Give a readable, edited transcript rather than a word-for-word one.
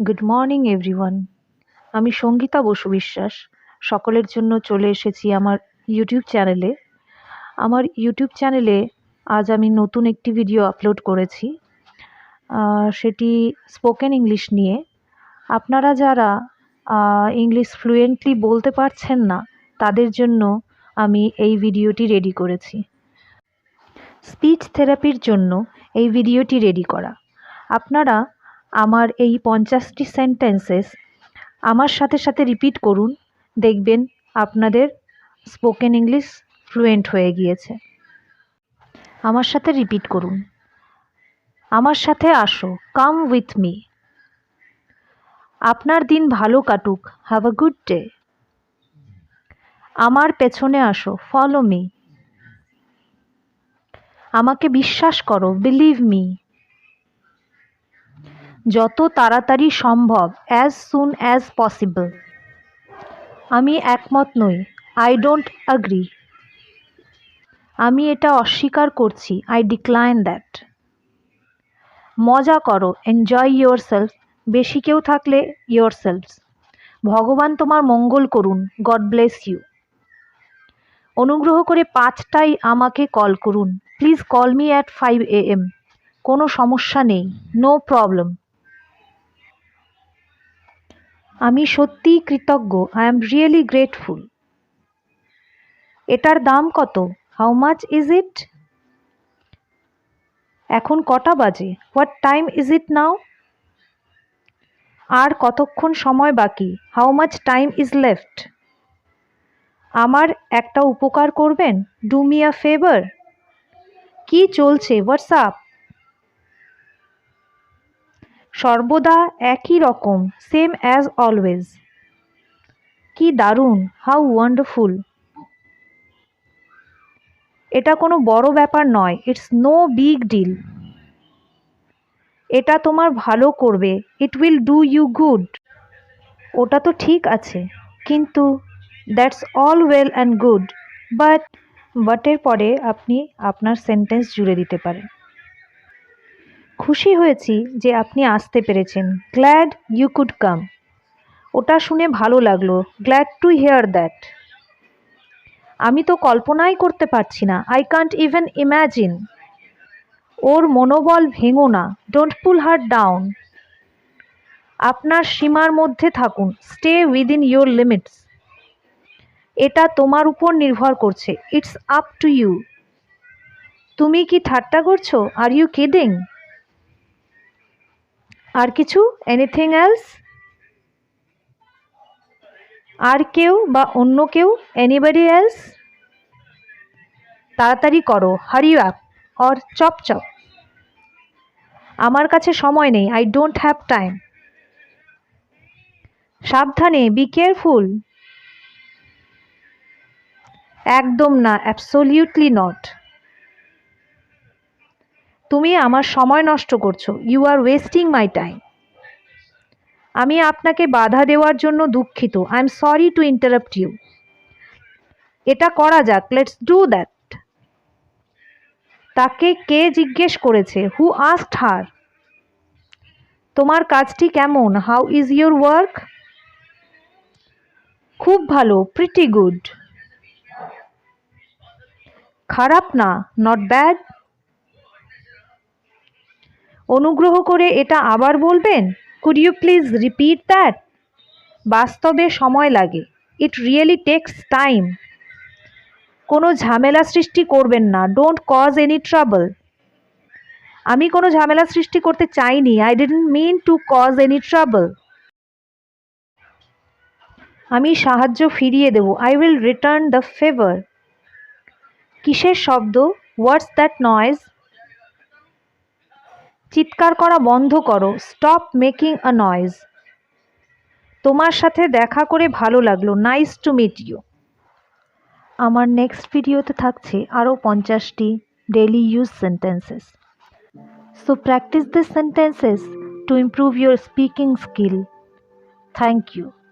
Good morning everyone. আমি সঙ্গীতা বসু বিশ্বাস সকলের জন্য চলে এসেছি আমার ইউটিউব চ্যানেলে। আমার ইউটিউব চ্যানেলে আজ আমি নতুন একটি ভিডিও আপলোড করেছি, সেটি স্পোকেন ইংলিশ নিয়ে। আপনারা যারা ইংলিশ ফ্লুয়েন্টলি বলতে পারছেন না তাদের জন্য আমি এই ভিডিওটি রেডি করেছি। স্পিচ থেরাপির জন্য এই ভিডিওটি রেডি করা। আপনারা আমার এই 50টি সেন্টেন্সেস আমার সাথে সাথে রিপিট করুন, দেখবেন আপনাদের স্পোকেন ইংলিশ ফ্লুয়েন্ট হয়ে গিয়েছে। আমার সাথে রিপিট করুন। আমার সাথে আসো, কাম উইথ মি। আপনার দিন ভালো কাটুক, হ্যাভ আ গুড ডে। আমার পেছনে আসো, ফলো মি। আমাকে বিশ্বাস করো, বিলিভ মি। যত তাড়াতাড়ি সম্ভব, অ্যাজ সুন অ্যাজ পসিবল। আমি একমত নই, আই ডোন্ট অ্যাগ্রি। আমি এটা অস্বীকার করছি, আই ডিক্লাইন দ্যাট। মজা করো, এনজয় ইয়োর সেলফ। বেশি কেউ থাকলে ইয়োর সেলফস। ভগবান তোমার মঙ্গল করুন, গড ব্লেস ইউ। অনুগ্রহ করে 5টায় আমাকে কল করুন, please call me at 5 AM। কোনো সমস্যা নেই, নো প্রবলেম। আমি সত্যিই কৃতজ্ঞ, আই এম রিয়েলি গ্রেটফুল। এটার দাম কত, হাউ মাচ ইজ ইট? এখন কটা বাজে, হোয়াট টাইম ইজ ইট নাও? আর কতক্ষণ সময় বাকি, how much time is left? আমার একটা উপকার করবেন, ডু মি আ ফেভার। কি চলছে, হোয়াটস আপ? সর্বদা একই রকম, সেম অ্যাজ অলওয়েজ। কি দারুণ, হাউ ওয়ান্ডারফুল। এটা কোনো বড় ব্যাপার নয়, ইটস নো বিগ ডিল। এটা তোমার ভালো করবে, it will do you good. ওটা তো ঠিক আছে, কিন্তু that's all well and good, বাটের পরে আপনি আপনার সেন্টেন্স জুড়ে দিতে পারেন। খুশি হয়েছি যে আপনি আসতে পেরেছেন, গ্ল্যাড ইউ কুড কাম। ওটা শুনে ভালো লাগলো, গ্ল্যাড টু হিয়ার দ্যাট। আমি তো কল্পনাই করতে পারছি না, আই কান্ট ইভেন ইম্যাজিন। ওর মনোবল ভেঙো না, ডোন্ট পুল হার ডাউন। আপনার সীমার মধ্যে থাকুন, স্টে উইদিন ইয়োর লিমিটস। এটা তোমার উপর নির্ভর করছে, ইটস আপ টু ইউ। তুমি কি ঠাট্টা করছো, আর ইউ কিডিং? আর কিছু, এনিথিং এলস? আর কেউ বা অন্য কেউ, এনিবডি এলস? তাড়াতাড়ি করো, hurry up, or chop chop. আমার কাছে সময় নেই, আই ডোন্ট হ্যাভ টাইম। সাবধানে, বি কেয়ারফুল। একদম না, অ্যাবসলিউটলি নট। তুমি আমার সময় নষ্ট করছো, you are wasting my time. আমি আপনাকে বাধা দেওয়ার জন্য দুঃখিত, I am sorry to interrupt you. এটা করা যাক, লেটস ডু দ্যাট। তাকে কে জিজ্ঞেস করেছে, হু আস্কড হার? তোমার কাজটি কেমন, হাউ ইজ ইউর ওয়ার্ক? খুব ভালো, প্রিটি গুড। খারাপ না, নট ব্যাড। অনুগ্রহ করে এটা আবার বলবেন, could you please repeat that? বাস্তবে সময় লাগে, ইট রিয়েলি টেকস টাইম। কোনো ঝামেলা সৃষ্টি করবেন না, ডোন্ট কজ এনি ট্রাবল। আমি কোনো ঝামেলা সৃষ্টি করতে চাইনি, I didn't mean to cause any trouble. আমি সাহায্য ফিরিয়ে দেব, I will return the favour. কিসের শব্দ, হোয়াটস দ্যাট নয়েজ? চিৎকার করা বন্ধ করো, স্টপ মেকিং আ নয়েজ। তোমার সাথে দেখা করে ভালো লাগলো, নাইস টু মিট ইউ। আমার নেক্সট ভিডিওতে থাকছে আরও 50টি daily use sentences. So practice this sentences to improve your speaking skill. Thank you.